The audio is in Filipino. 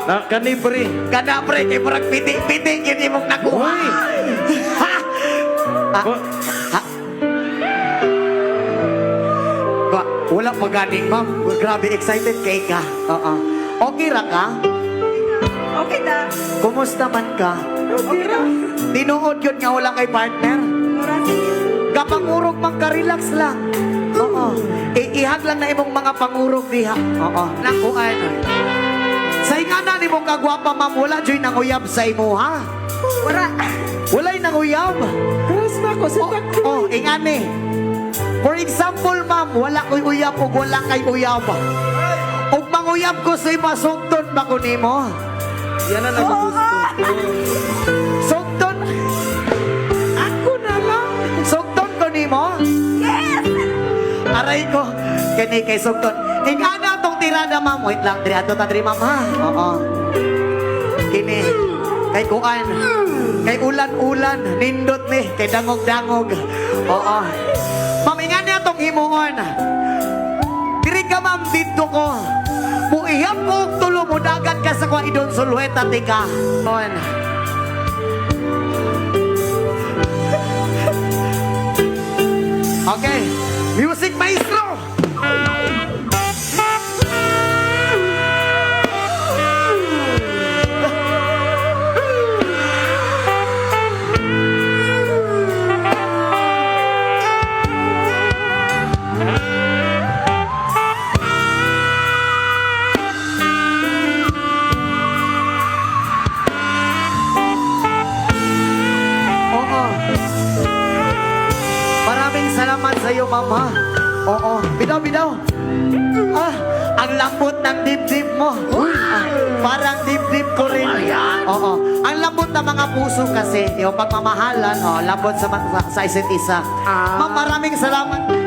Kanipre. Kanapre, kay parang piting-piting, hindi mong nakuha. Uy. Ha? Wa- Ha? Wala pa ganing, ma'am. Grabe, excited kay ka. Oo. Okay ra ka? Okay na. Kumusta man ka? Okay na. Tinuod yun nga wala kay partner. Kapangurog mang ka-relax lang. Oo. Ihag lang na imong mga pangurog diha. Oo. Nakuan. Sa ingana ni mong kagwapa, ma'am, wala dyo'y nanguyab sa imo, ha? Wala. Wala'y nanguyab. Karas na ako sa Oh, ingani. For example, ma'am, wala ko'y uyab o wala kay uyab. Ug manguyab ko sa'y masugton ba ko nimo? Yan na nagugusto. Sugton? Ako na lang. Sugton ko nimo? Yes! Aray ko, kani kay sugton. Ingana tong tirada, ma'am. Wait lang, diri ato ta diri, ma'am, ha? Oo. Kini, kay kuan. Kay ulan-ulan, nindot ni, kay dangog-dangog. Oo. Ma'am, ingana tong himuon. Diri ka, ma'am, dito ko. Muihap ko og tulo mo dagat ka sa kwa idon sulweta tika. On. Okay, music maestro. Oo. Maraming salamat sa iyo, mama. Oo. Bidaw, bidaw. Ah, ang lambot ng dibdib mo. Ah, parang dibdib ko rin. Oo. Ang lambot ng mga puso kasi, yung pagmamahalan, lambot sa isa't isa. Ma'am, maraming salamat.